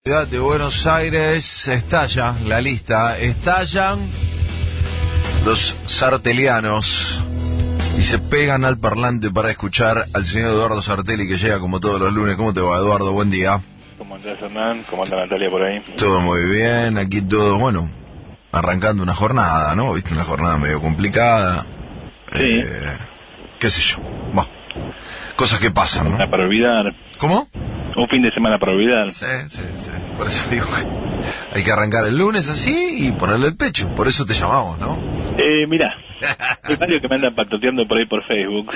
Ciudad de Buenos Aires estalla la lista, estallan los sartelianos y se pegan al parlante para escuchar al señor Eduardo Sarteli, que llega como todos los lunes. ¿Cómo te va, Eduardo? Buen día. ¿Cómo andás, Hernán? ¿Cómo anda Natalia por ahí? Todo muy bien, aquí todo, bueno, arrancando una jornada, ¿no? Viste, una jornada medio complicada. Sí. Qué sé yo, va. Cosas que pasan, ¿no? Para olvidar. ¿Cómo? Un fin de semana para olvidar. Sí. Por eso digo que hay que arrancar el lunes así y ponerle el pecho. Por eso te llamamos, ¿no? Mirá, hay varios que me andan patoteando por ahí por Facebook,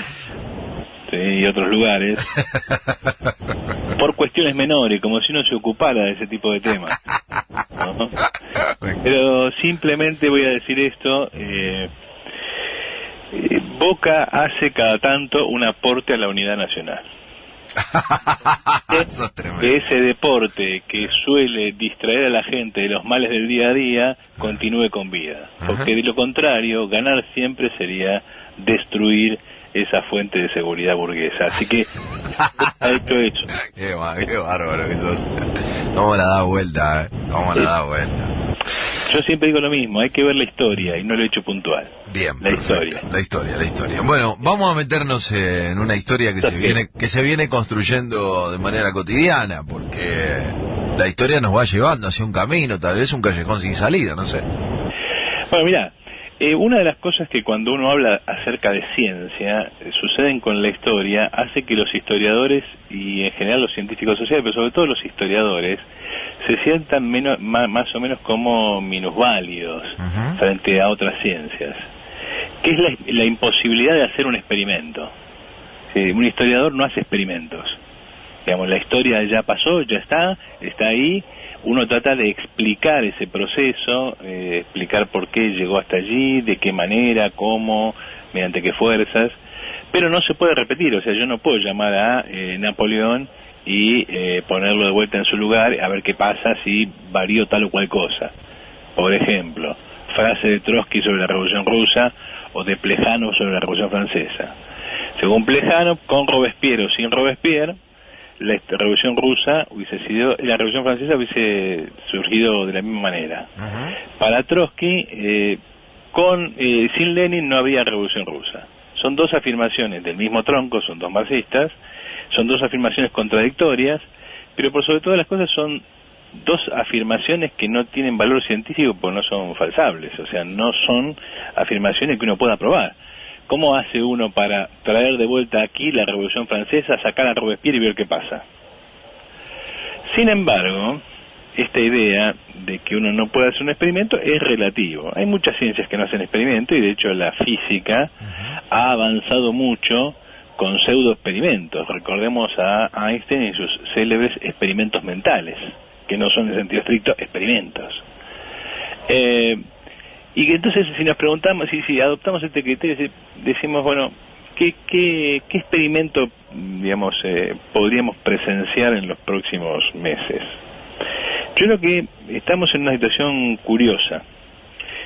sí, y otros lugares, por cuestiones menores, como si uno se ocupara de ese tipo de temas, ¿no? Pero simplemente voy a decir esto. Boca hace cada tanto un aporte a la unidad nacional. Ese deporte que suele distraer a la gente de los males del día a día continúe con vida, porque de lo contrario ganar siempre sería destruir esa fuente de seguridad burguesa. Así que ha hecho eso. Qué bárbaro que sos. Vamos a dar vuelta, Vamos a dar vuelta. Yo siempre digo lo mismo, hay que ver la historia y no lo he hecho puntual. Bien, la perfecto. La historia. Bueno, vamos a meternos en una historia que se viene construyendo de manera cotidiana, porque la historia nos va llevando hacia un camino, tal vez un callejón sin salida, no sé. Bueno, mirá, una de las cosas que cuando uno habla acerca de ciencia suceden con la historia, hace que los historiadores y en general los científicos sociales, pero sobre todo los historiadores, se sientan más o menos como minusválidos frente a otras ciencias, que es la imposibilidad de hacer un experimento. Un historiador no hace experimentos. Digamos, la historia ya pasó, ya está ahí. Uno trata de explicar ese proceso, explicar por qué llegó hasta allí, de qué manera, cómo, mediante qué fuerzas, pero no se puede repetir. O sea, yo no puedo llamar a Napoleón y ponerlo de vuelta en su lugar a ver qué pasa si varió tal o cual cosa. Por ejemplo, frase de Trotsky sobre la Revolución Rusa o de Plejánov sobre la Revolución Francesa. Según Plejánov, con Robespierre o sin Robespierre, la Revolución Rusa hubiese sido, la Revolución Francesa hubiese surgido de la misma manera. Para Trotsky, sin Lenin no había Revolución Rusa. Son dos afirmaciones del mismo tronco, son dos marxistas, son dos afirmaciones contradictorias, pero por sobre todas las cosas son dos afirmaciones que no tienen valor científico porque no son falsables, o sea, no son afirmaciones que uno pueda probar. ¿Cómo hace uno para traer de vuelta aquí la Revolución Francesa, sacar a Robespierre y ver qué pasa? Sin embargo, esta idea de que uno no puede hacer un experimento es relativo. Hay muchas ciencias que no hacen experimento y de hecho la física ha avanzado mucho con pseudo experimentos. Recordemos a Einstein y sus célebres experimentos mentales, que no son en sentido estricto experimentos. Y que entonces si nos preguntamos, si adoptamos este criterio, decimos, bueno, ¿qué experimento, digamos, podríamos presenciar en los próximos meses? Yo creo que estamos en una situación curiosa.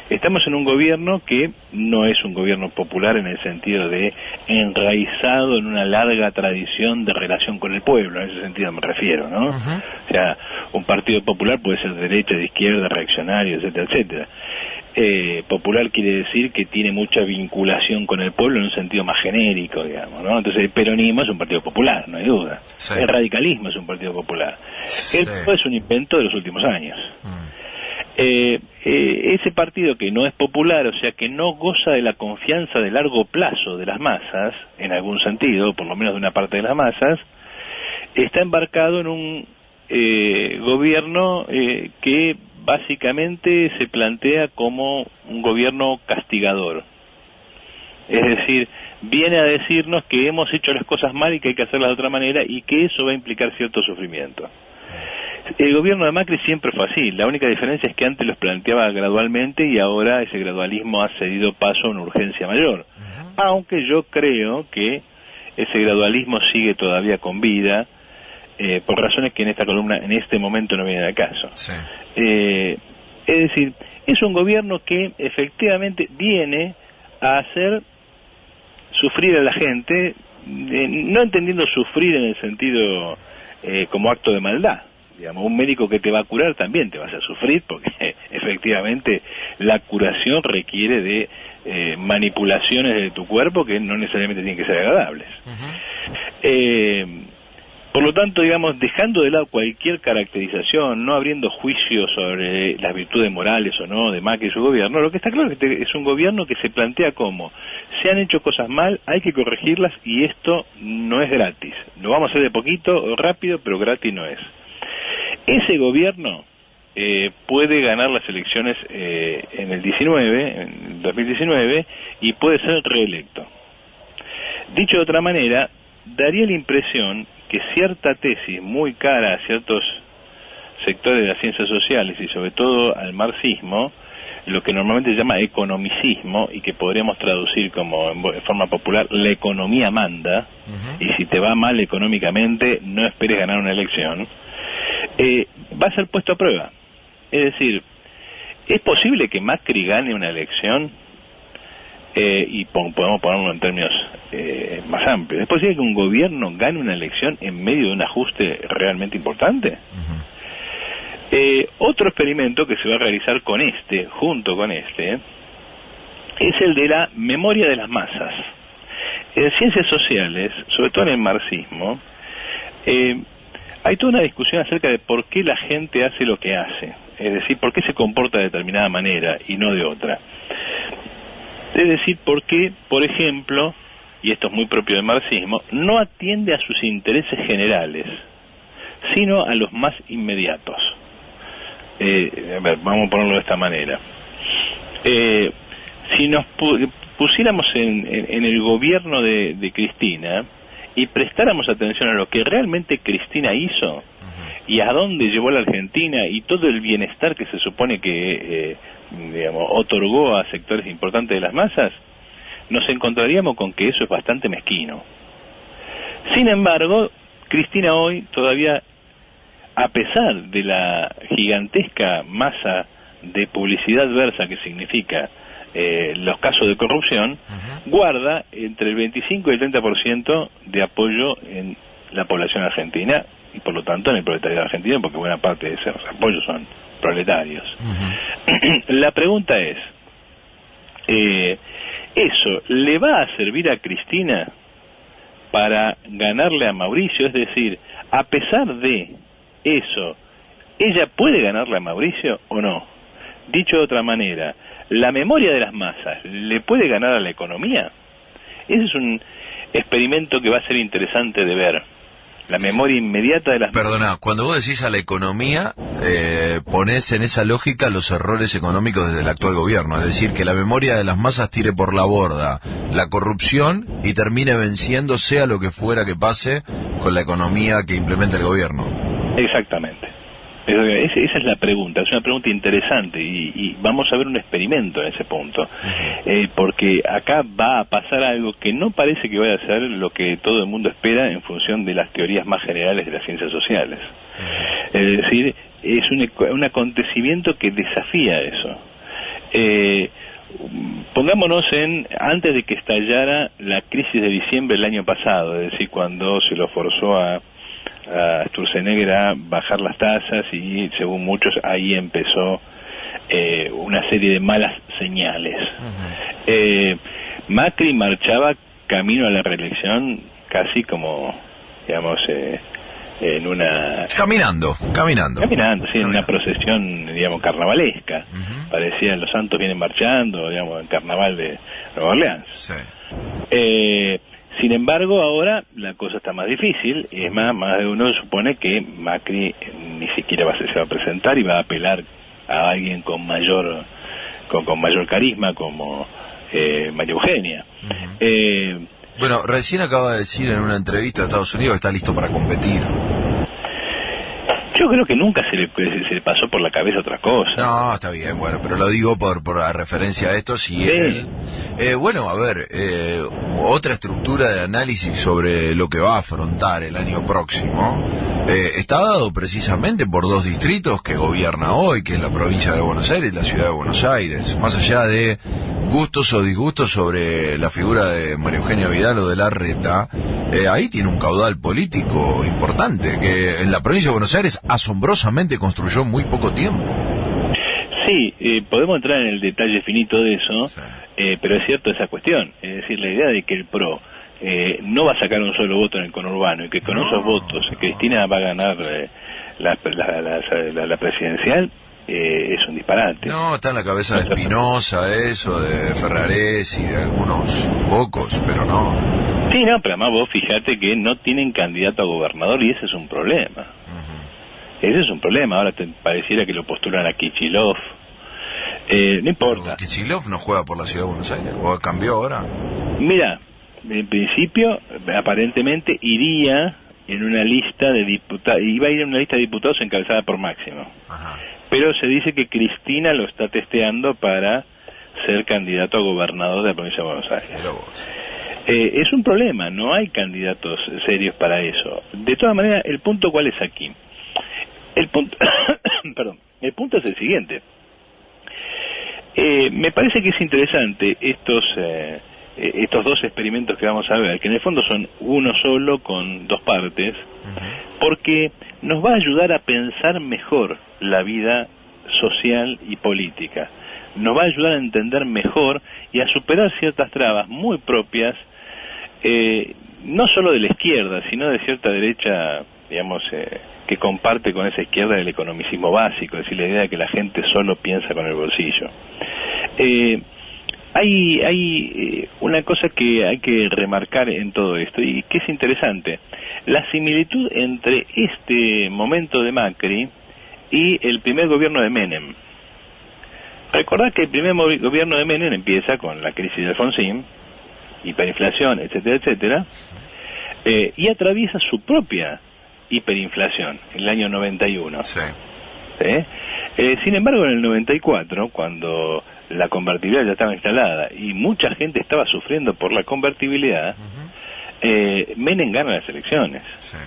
Estamos en un gobierno que no es un gobierno popular en el sentido de enraizado en una larga tradición de relación con el pueblo, en ese sentido me refiero, ¿no? O sea, un partido popular puede ser de derecha, de izquierda, reaccionario, etcétera, etcétera. Popular quiere decir que tiene mucha vinculación con el pueblo en un sentido más genérico, digamos, ¿no? Entonces el peronismo es un partido popular, no hay duda. Sí. El radicalismo es un partido popular. Sí. Esto es un invento de los últimos años. Ese partido que no es popular, o sea que no goza de la confianza de largo plazo de las masas, en algún sentido, por lo menos de una parte de las masas, está embarcado en un gobierno que básicamente se plantea como un gobierno castigador. Es decir, viene a decirnos que hemos hecho las cosas mal y que hay que hacerlas de otra manera y que eso va a implicar cierto sufrimiento. El gobierno de Macri siempre fue así, la única diferencia es que antes los planteaba gradualmente y ahora ese gradualismo ha cedido paso a una urgencia mayor. Aunque yo creo que ese gradualismo sigue todavía con vida, por razones que en esta columna en este momento no vienen al caso. Sí. Es decir, es un gobierno que efectivamente viene a hacer sufrir a la gente, no entendiendo sufrir en el sentido como acto de maldad, Digamos, un médico que te va a curar también te vas a sufrir, porque efectivamente la curación requiere de manipulaciones de tu cuerpo que no necesariamente tienen que ser agradables. Por lo tanto, digamos, dejando de lado cualquier caracterización, no abriendo juicios sobre las virtudes morales o no de Macri y su gobierno, lo que está claro es que es un gobierno que se plantea como: se han hecho cosas mal, hay que corregirlas y esto no es gratis. Lo vamos a hacer de poquito, rápido, pero gratis no es. Ese gobierno puede ganar las elecciones en el 2019, y puede ser reelecto. Dicho de otra manera, daría la impresión que cierta tesis muy cara a ciertos sectores de las ciencias sociales y sobre todo al marxismo, lo que normalmente se llama economicismo y que podríamos traducir como en forma popular la economía manda, y si te va mal económicamente no esperes ganar una elección, va a ser puesto a prueba. Es decir, ¿es posible que Macri gane una elección? Y podemos ponerlo en términos más amplios. ¿Es posible que un gobierno gane una elección en medio de un ajuste realmente importante? Otro experimento que se va a realizar junto con este, es el de la memoria de las masas. En ciencias sociales, sobre todo en el marxismo, hay toda una discusión acerca de por qué la gente hace lo que hace, es decir, por qué se comporta de determinada manera y no de otra. Es decir, por qué, por ejemplo, y esto es muy propio del marxismo, no atiende a sus intereses generales, sino a los más inmediatos. Vamos a ponerlo de esta manera. Si nos pusiéramos en el gobierno de Cristina y prestáramos atención a lo que realmente Cristina hizo y a dónde llevó a la Argentina y todo el bienestar que se supone que otorgó a sectores importantes de las masas, nos encontraríamos con que eso es bastante mezquino. Sin embargo, Cristina hoy todavía, a pesar de la gigantesca masa de publicidad adversa que significa los casos de corrupción, guarda entre el 25 y el 30% de apoyo en la población argentina y por lo tanto en el proletariado argentino, porque buena parte de esos apoyos son proletarios. La pregunta es, ¿eso le va a servir a Cristina para ganarle a Mauricio? Es decir, a pesar de eso, ¿ella puede ganarle a Mauricio o no? Dicho de otra manera, ¿la memoria de las masas le puede ganar a la economía? Ese es un experimento que va a ser interesante de ver. La memoria inmediata de las... Perdona, cuando vos decís a la economía, ponés en esa lógica los errores económicos desde el actual gobierno, es decir, que la memoria de las masas tire por la borda la corrupción y termine venciendo sea lo que fuera que pase con la economía que implementa el gobierno. Exactamente. Esa es la pregunta, es una pregunta interesante y vamos a ver un experimento en ese punto, porque acá va a pasar algo que no parece que vaya a ser lo que todo el mundo espera en función de las teorías más generales de las ciencias sociales. Es decir, es un acontecimiento que desafía eso. Pongámonos antes de que estallara la crisis de diciembre del año pasado, es decir, cuando se lo forzó a Sturzenegger a bajar las tasas y según muchos ahí empezó una serie de malas señales. Macri marchaba camino a la reelección casi como, digamos, en una... Caminando, sí, en una procesión, digamos, carnavalesca. Parecía los santos vienen marchando, digamos, en carnaval de Nueva Orleans. Sí. Sin embargo, ahora la cosa está más difícil, y es más de uno supone que Macri ni siquiera se va a presentar y va a apelar a alguien con mayor carisma como María Eugenia. Bueno, recién acaba de decir en una entrevista a Estados Unidos que está listo para competir. Yo creo que nunca se le pasó por la cabeza otra cosa. No, está bien, bueno, pero lo digo por la referencia a esto, si él... bueno, a ver, otra estructura de análisis sobre lo que va a afrontar el año próximo está dado precisamente por dos distritos que gobierna hoy, que es la provincia de Buenos Aires y la ciudad de Buenos Aires. Más allá de gustos o disgustos sobre la figura de María Eugenia Vidal o de Larreta, ahí tiene un caudal político importante, que en la provincia de Buenos Aires asombrosamente construyó en muy poco tiempo. Sí, podemos entrar en el detalle finito de eso, sí. Pero es cierto esa cuestión, es decir, la idea de que el PRO no va a sacar un solo voto en el conurbano y que con esos votos Cristina va a ganar la presidencial, es un disparate. No, está en la cabeza de Espinosa eso, de Ferrarés y de algunos pocos, pero no. Sí, no, pero además vos fijate que no tienen candidato a gobernador y ese es un problema. Ese es un problema. Ahora te pareciera que lo postulan a Kicillof. No importa. Pero Kicillof no juega por la ciudad de Buenos Aires, ¿o cambió ahora? Mira, en principio, aparentemente iría en una lista de diputados, iba a ir en una lista de diputados encabezada por Máximo. Ajá. Pero se dice que Cristina lo está testeando para ser candidato a gobernador de la provincia de Buenos Aires. Es un problema, no hay candidatos serios para eso. De todas maneras, el punto ¿cuál es aquí? El punto, perdón, el punto es el siguiente. Me parece que es interesante estos dos experimentos que vamos a ver, que en el fondo son uno solo con dos partes, porque nos va a ayudar a pensar mejor la vida social y política. Nos va a ayudar a entender mejor y a superar ciertas trabas muy propias, no solo de la izquierda, sino de cierta derecha, digamos, que comparte con esa izquierda el economicismo básico, es decir, la idea de que la gente solo piensa con el bolsillo. Hay una cosa que hay que remarcar en todo esto y que es interesante, la similitud entre este momento de Macri y el primer gobierno de Menem. Recordad que el primer gobierno de Menem empieza con la crisis de Alfonsín, hiperinflación, etcétera, etcétera, y atraviesa su propia hiperinflación en el año 91. Sí. Sin embargo, en el 94, cuando la convertibilidad ya estaba instalada y mucha gente estaba sufriendo por la convertibilidad, Menem gana las elecciones. Sí.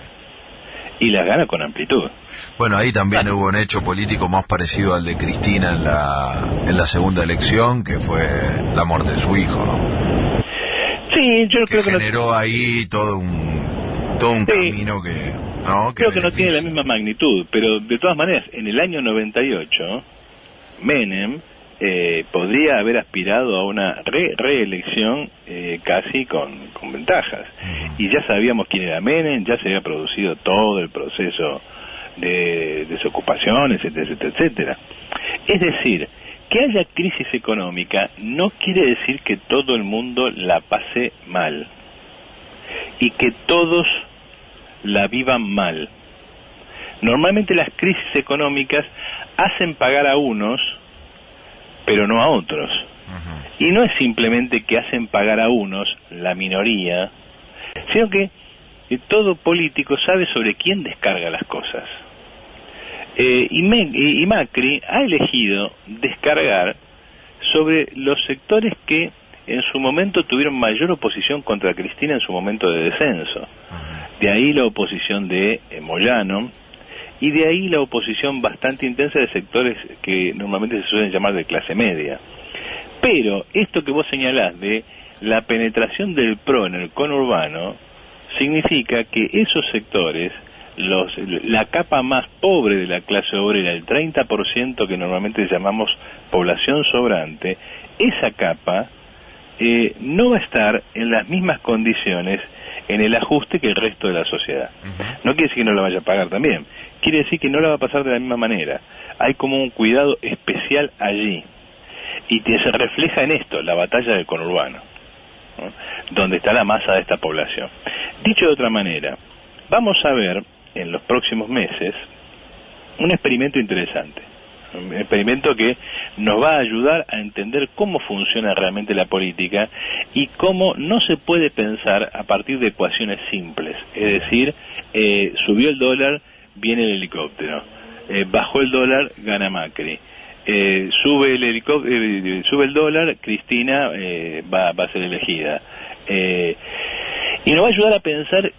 Y las gana con amplitud. Bueno, ahí también hubo un hecho político más parecido al de Cristina en la segunda elección, que fue la muerte de su hijo, ¿no? Sí, yo creo que generó ahí todo un camino que... No, creo que no tiene la misma magnitud, pero de todas maneras, en el año 98, Menem podría haber aspirado a una reelección casi con ventajas. Y ya sabíamos quién era Menem, ya se había producido todo el proceso de desocupaciones, etcétera, etcétera. Es decir, que haya crisis económica no quiere decir que todo el mundo la pase mal y que todos la vivan mal. Normalmente las crisis económicas hacen pagar a unos, pero no a otros. Y no es simplemente que hacen pagar a unos, la minoría, sino que todo político sabe sobre quién descarga las cosas. Y Macri ha elegido descargar sobre los sectores que en su momento tuvieron mayor oposición contra Cristina en su momento de descenso. De ahí la oposición de Moyano, y de ahí la oposición bastante intensa de sectores que normalmente se suelen llamar de clase media. Pero esto que vos señalás de la penetración del PRO en el conurbano, significa que esos sectores, la capa más pobre de la clase obrera, el 30% que normalmente llamamos población sobrante, esa capa no va a estar en las mismas condiciones en el ajuste que el resto de la sociedad. No quiere decir que no la vaya a pagar también, quiere decir que no la va a pasar de la misma manera. Hay como un cuidado especial allí, y que se refleja en esto, la batalla del conurbano, ¿no? Donde está la masa de esta población. Dicho de otra manera, vamos a ver en los próximos meses un experimento interesante, un experimento que nos va a ayudar a entender cómo funciona realmente la política y cómo no se puede pensar a partir de ecuaciones simples, es decir, subió el dólar, viene el helicóptero, bajó el dólar, gana Macri, sube el helicóptero, sube el dólar, Cristina va a ser elegida, y nos va a ayudar a pensar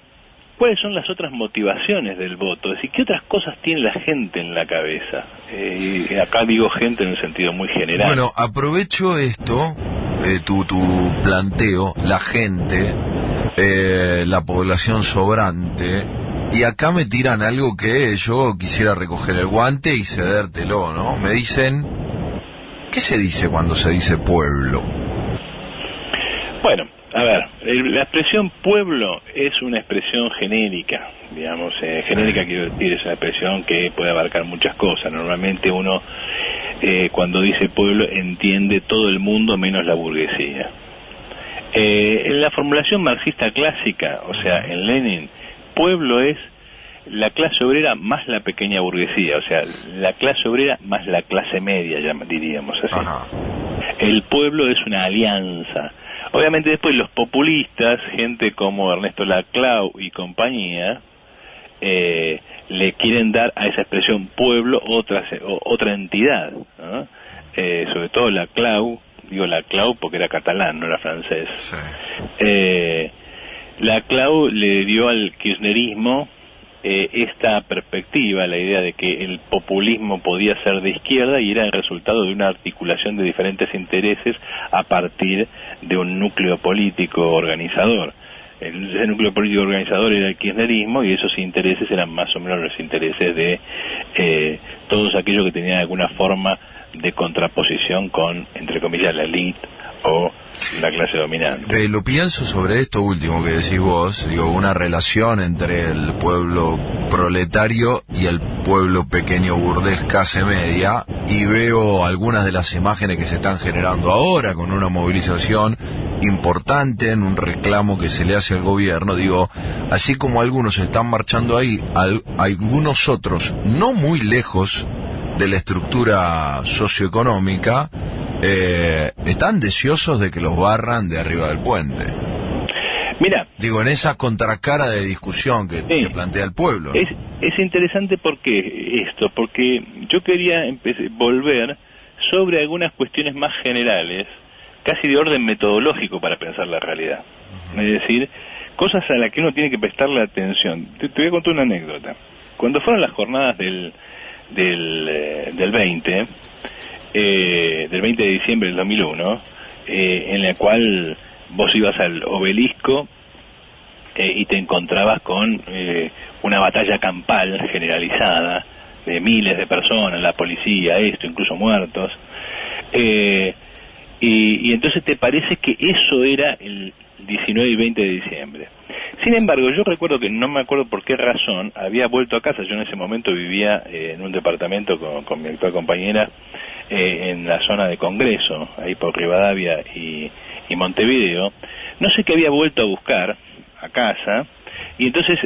cuáles son las otras motivaciones del voto, es decir, qué otras cosas tiene la gente en la cabeza. Y acá digo gente en un sentido muy general. Bueno, aprovecho esto tu planteo, la gente, la población sobrante, y acá me tiran algo que yo quisiera recoger el guante y cedértelo, ¿no? Me dicen, ¿qué se dice cuando se dice pueblo? Bueno, a ver, la expresión pueblo es una expresión genérica, digamos, genérica quiero decir, es una expresión que puede abarcar muchas cosas. Normalmente uno, cuando dice pueblo, entiende todo el mundo menos la burguesía. En la formulación marxista clásica, o sea, en Lenin, pueblo es la clase obrera más la pequeña burguesía, o sea, la clase obrera más la clase media, ya diríamos así. Ajá. El pueblo es una alianza. Obviamente después los populistas, gente como Ernesto Laclau y compañía, le quieren dar a esa expresión pueblo otra entidad, ¿no? Sobre todo Laclau, digo Laclau porque era catalán, no era francés. Sí. Laclau le dio al kirchnerismo esta perspectiva, la idea de que el populismo podía ser de izquierda y era el resultado de una articulación de diferentes intereses a partir de un núcleo político organizador. Ese núcleo político organizador era el kirchnerismo y esos intereses eran más o menos los intereses de todos aquellos que tenían alguna forma de contraposición con, entre comillas, la élite o la clase dominante. Lo pienso sobre esto último que decís vos, digo, una relación entre el pueblo proletario y el pueblo pequeño burgués clase media, y veo algunas de las imágenes que se están generando ahora con una movilización importante en un reclamo que se le hace al gobierno. Digo, así como algunos están marchando ahí, algunos otros no muy lejos de la estructura socioeconómica están deseosos de que los barran de arriba del puente. Mira, digo, en esa contracara de discusión que plantea el pueblo, ¿no? Es interesante porque yo quería volver sobre algunas cuestiones más generales, casi de orden metodológico para pensar la realidad. Uh-huh. Es decir, cosas a las que uno tiene que prestarle atención. Te voy a contar una anécdota. Cuando fueron las jornadas del 20 de diciembre del 2001, en la cual vos ibas al obelisco y te encontrabas con una batalla campal generalizada de miles de personas, la policía, incluso muertos, y entonces te parece que eso era el 19 y 20 de diciembre. Sin embargo, yo recuerdo que no me acuerdo por qué razón había vuelto a casa. Yo en ese momento vivía en un departamento con mi actual compañera en la zona de Congreso, ahí por Rivadavia y Montevideo. No sé qué había vuelto a buscar a casa, y entonces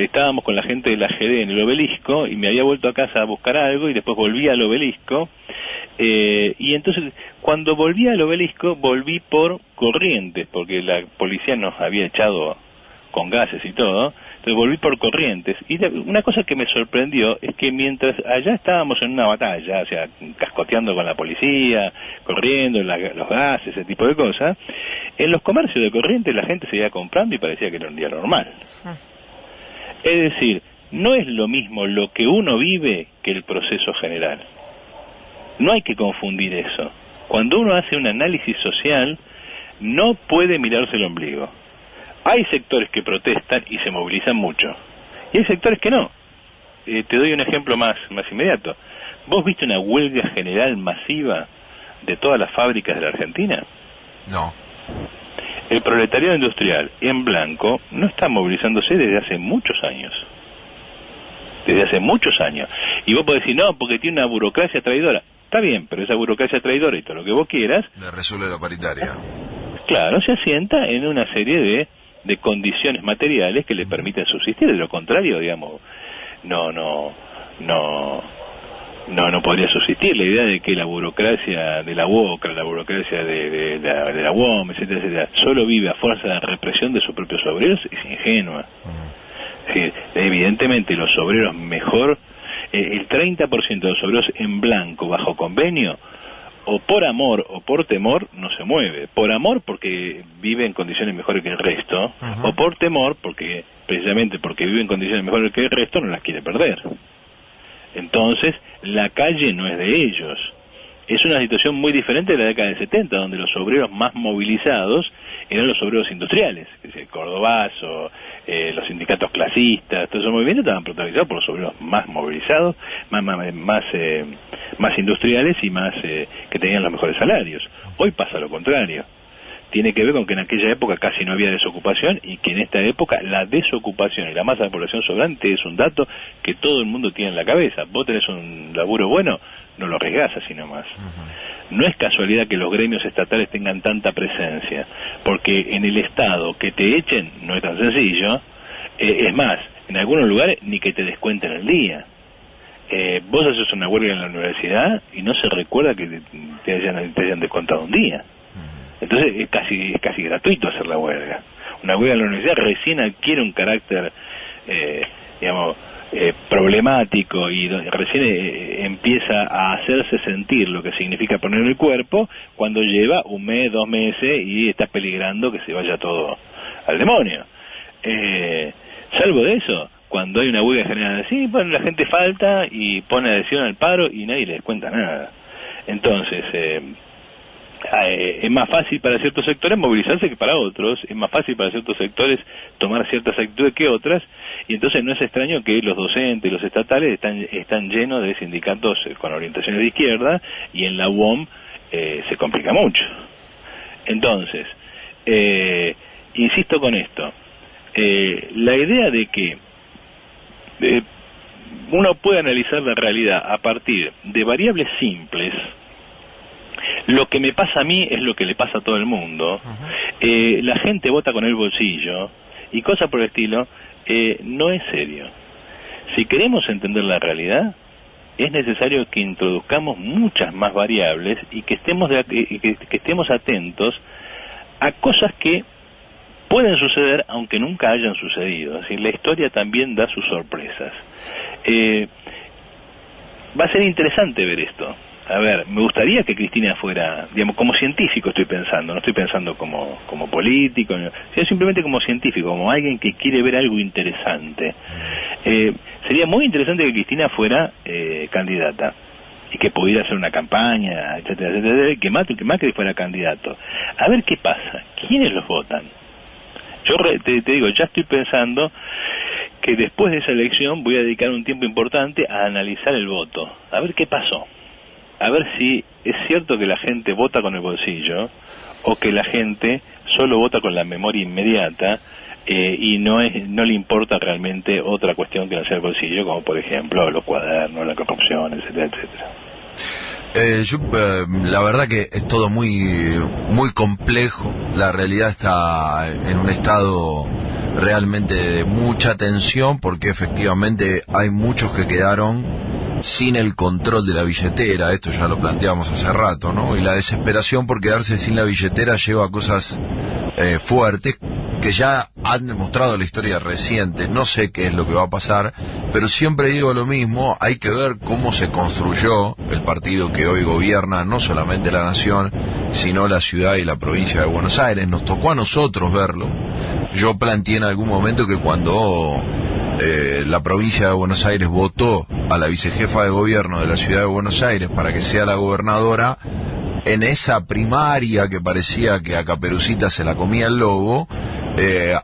estábamos con la gente de la GD en el obelisco, y me había vuelto a casa a buscar algo, y después volví al obelisco, y entonces cuando volví al obelisco volví por Corrientes, porque la policía nos había echado con gases y todo, entonces volví por Corrientes, y una cosa que me sorprendió es que mientras allá estábamos en una batalla, o sea, cascoteando con la policía, corriendo, los gases, ese tipo de cosas, en los comercios de Corrientes la gente seguía comprando y parecía que era un día normal. Es decir, no es lo mismo lo que uno vive que el proceso general. No hay que confundir eso. Cuando uno hace un análisis social, no puede mirarse el ombligo. Hay sectores que protestan y se movilizan mucho, y hay sectores que no. Te doy un ejemplo más inmediato. ¿Vos viste una huelga general masiva de todas las fábricas de la Argentina? No. El proletariado industrial en blanco no está movilizándose desde hace muchos años. Desde hace muchos años. Y vos podés decir, no, porque tiene una burocracia traidora. Está bien, pero esa burocracia traidora y todo lo que vos quieras... Le resuelve la paritaria. Claro, se asienta en una serie de condiciones materiales que le permiten subsistir. De lo contrario, digamos, no podría subsistir. La idea de que la burocracia de la UOCRA, la burocracia de la UOM, etcétera, etcétera, solo vive a fuerza de represión de sus propios obreros es ingenua. Es decir, evidentemente los obreros mejor, el 30% de los obreros en blanco bajo convenio, o por amor o por temor, no se mueve. Por amor porque vive en condiciones mejores que el resto, o por temor porque, precisamente porque vive en condiciones mejores que el resto, no las quiere perder. Entonces, la calle no es de ellos. Es una situación muy diferente de la década del 70, donde los obreros más movilizados eran los obreros industriales, es decir, el Cordobazo, los sindicatos clasistas, todos esos movimientos estaban protagonizados por los obreros más movilizados, más industriales y más que tenían los mejores salarios. Hoy pasa lo contrario. Tiene que ver con que en aquella época casi no había desocupación y que en esta época la desocupación y la masa de población sobrante es un dato que todo el mundo tiene en la cabeza. Vos tenés un laburo bueno, no lo arriesgás así nomás. No es casualidad que los gremios estatales tengan tanta presencia, porque en el Estado que te echen no es tan sencillo, es más, en algunos lugares ni que te descuenten el día. Vos haces una huelga en la universidad y no se recuerda que te hayan descontado un día. Entonces es casi gratuito hacer la huelga. Una huelga en la universidad recién adquiere un carácter, problemático y recién empieza a hacerse sentir lo que significa poner el cuerpo cuando lleva un mes, 2 meses y está peligrando que se vaya todo al demonio. Salvo de eso, cuando hay una huelga general así, bueno, la gente falta y pone adhesión al paro y nadie le descuenta nada. Entonces, es más fácil para ciertos sectores movilizarse que para otros, es más fácil para ciertos sectores tomar ciertas actitudes que otras, y entonces no es extraño que los docentes y los estatales están llenos de sindicatos con orientaciones de izquierda, y en la UOM se complica mucho. Entonces, insisto con esto, la idea de que uno puede analizar la realidad a partir de variables simples. Lo que me pasa a mí es lo que le pasa a todo el mundo. La gente vota con el bolsillo y cosas por el estilo. No es serio. Si queremos entender la realidad, es necesario que introduzcamos muchas más variables y que estemos atentos a cosas que pueden suceder aunque nunca hayan sucedido. Es decir, la historia también da sus sorpresas. Va a ser interesante ver esto. A ver, me gustaría que Cristina fuera, digamos, como científico estoy pensando, no estoy pensando como político, sino simplemente como científico, como alguien que quiere ver algo interesante. Sería muy interesante que Cristina fuera candidata y que pudiera hacer una campaña, etcétera, etcétera, y que Macri fuera candidato. A ver qué pasa, ¿quiénes los votan? Yo te digo, ya estoy pensando que después de esa elección voy a dedicar un tiempo importante a analizar el voto, a ver qué pasó. A ver si es cierto que la gente vota con el bolsillo o que la gente solo vota con la memoria inmediata y no le importa realmente otra cuestión que no sea el bolsillo, como por ejemplo los cuadernos, la corrupción, etcétera, etcétera. La verdad que es todo muy complejo. La realidad está en un estado realmente de mucha tensión, porque efectivamente hay muchos que quedaron sin el control de la billetera. Esto ya lo planteamos hace rato, ¿no? Y la desesperación por quedarse sin la billetera lleva a cosas fuertes que ya han demostrado la historia reciente. No sé qué es lo que va a pasar, pero siempre digo lo mismo: hay que ver cómo se construyó el partido que hoy gobierna no solamente la nación, sino la ciudad y la provincia de Buenos Aires. Nos tocó a nosotros verlo. Yo planteé en algún momento que cuando la provincia de Buenos Aires votó a la vicejefa de gobierno de la ciudad de Buenos Aires para que sea la gobernadora, en esa primaria que parecía que a Caperucita se la comía el lobo,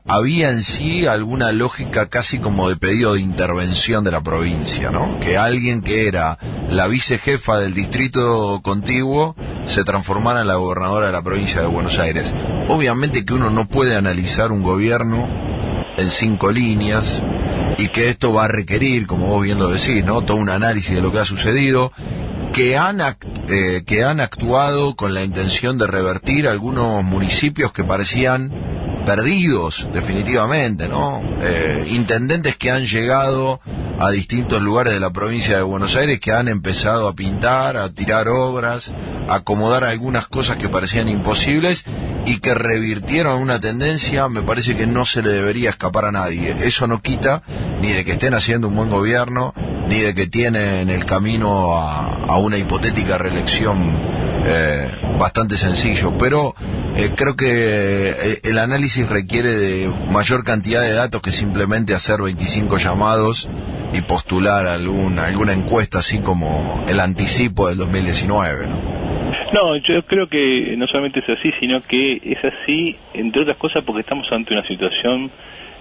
había en sí alguna lógica casi como de pedido de intervención de la provincia, ¿no? Que alguien que era la vicejefa del distrito contiguo se transformara en la gobernadora de la provincia de Buenos Aires. Obviamente que uno no puede analizar un gobierno en 5 líneas, y que esto va a requerir, como vos bien lo decís, ¿no?, todo un análisis de lo que ha sucedido, que han actuado con la intención de revertir algunos municipios que parecían perdidos definitivamente, ¿no? Intendentes que han llegado a distintos lugares de la provincia de Buenos Aires, que han empezado a pintar, a tirar obras, a acomodar algunas cosas que parecían imposibles y que revirtieron una tendencia. Me parece que no se le debería escapar a nadie. Eso no quita ni de que estén haciendo un buen gobierno, ni de que tienen el camino a una hipotética reelección bastante sencillo, pero Creo que el análisis requiere de mayor cantidad de datos que simplemente hacer 25 llamados y postular alguna encuesta así como el anticipo del 2019, ¿no? No, yo creo que no solamente es así, sino que es así, entre otras cosas, porque estamos ante una situación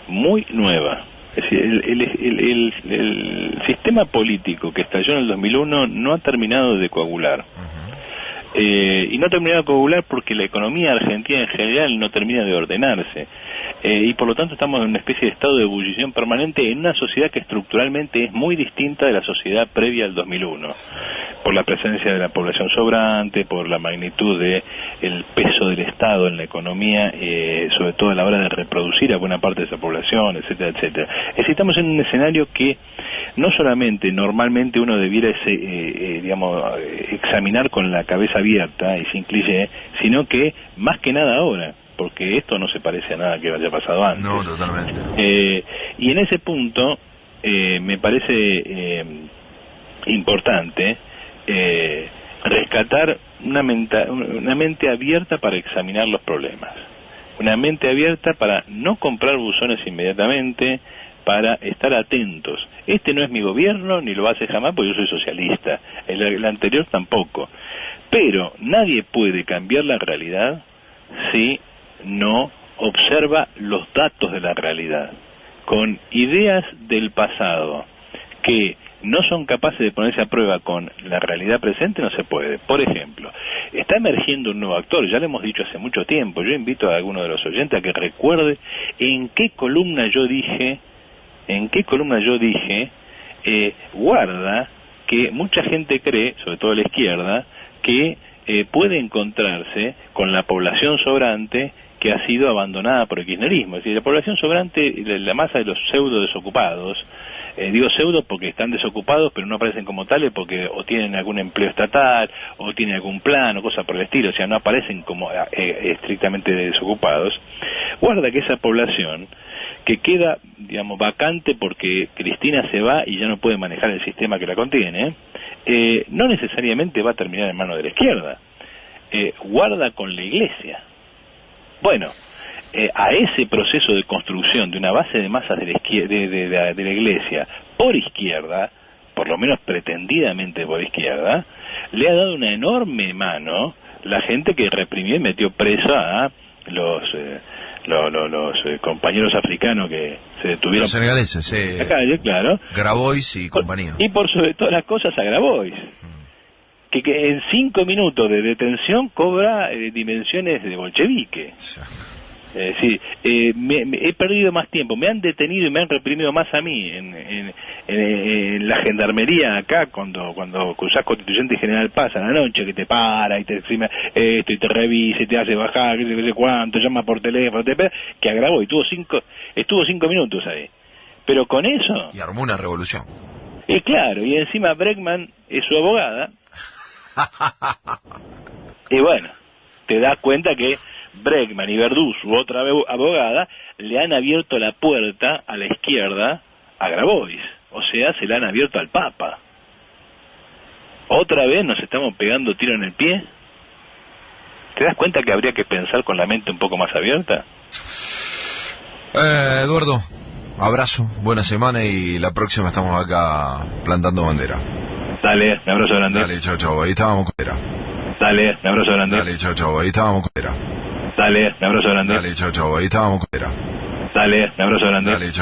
muy nueva. Es decir, el sistema político que estalló en el 2001 no ha terminado de coagular. Y no ha terminado de coagular porque la economía argentina en general no termina de ordenarse. Y por lo tanto estamos en una especie de estado de ebullición permanente en una sociedad que estructuralmente es muy distinta de la sociedad previa al 2001. Por la presencia de la población sobrante, por la magnitud de el peso del Estado en la economía, sobre todo a la hora de reproducir a buena parte de esa población, etcétera, etcétera. Es decir, estamos en un escenario que no solamente normalmente uno debiera examinar con la cabeza abierta y sin cliché, sino que más que nada ahora, porque esto no se parece a nada que haya pasado antes. No, totalmente. Y en ese punto me parece importante rescatar una mente abierta para examinar los problemas, una mente abierta para no comprar buzones inmediatamente, para estar atentos. Este no es mi gobierno, ni lo hace jamás, porque yo soy socialista, el anterior tampoco, pero nadie puede cambiar la realidad si no observa los datos de la realidad, con ideas del pasado que no son capaces de ponerse a prueba con la realidad presente, no se puede. Por ejemplo, está emergiendo un nuevo actor, ya lo hemos dicho hace mucho tiempo. Yo invito a alguno de los oyentes a que recuerde en qué columna yo dije, guarda que mucha gente cree, sobre todo la izquierda, que puede encontrarse con la población sobrante que ha sido abandonada por el kirchnerismo. Es decir, la población sobrante, la masa de los pseudo desocupados, digo pseudo porque están desocupados pero no aparecen como tales porque o tienen algún empleo estatal o tienen algún plan o cosa por el estilo, o sea, no aparecen como estrictamente desocupados. Guarda que esa población que queda, digamos, vacante porque Cristina se va y ya no puede manejar el sistema que la contiene, no necesariamente va a terminar en manos de la izquierda. Guarda con la Iglesia. Bueno, a ese proceso de construcción de una base de masas de la Iglesia por izquierda, por lo menos pretendidamente por izquierda, le ha dado una enorme mano la gente que reprimió y metió presa a los compañeros africanos que se detuvieron. Los senegaleses, en la calle, claro. Grabois y compañía. Y por sobre todas las cosas a Grabois. Que en 5 minutos de detención cobra dimensiones de bolchevique. Sí, he perdido más tiempo, me han detenido y me han reprimido más a mí en la gendarmería acá cuando cruzás Constituyente y General Paz a la noche, que te para y te exime esto y te revisa y te hace bajar, que no sé cuánto, llama por teléfono, que agravó y estuvo 5 minutos ahí. Pero con eso... Y armó una revolución. Y claro, y encima Bregman es su abogada. Y bueno, te das cuenta que Bregman y Verdú, su otra abogada, le han abierto la puerta a la izquierda a Grabois. O sea, se la han abierto al Papa. ¿Otra vez nos estamos pegando tiro en el pie? ¿Te das cuenta que habría que pensar con la mente un poco más abierta? Eduardo, abrazo, buena semana y la próxima estamos acá plantando bandera. Dale, un abrazo grande. Dale, chau, chau, ahí estábamos con bandera. Dale, un abrazo grande. Dale, chau, chau, ahí estábamos con bandera. Dale, un abrazo grande. Dale, chau, chau, ahí estábamos con bandera. Dale, un abrazo grande. Dale, chau.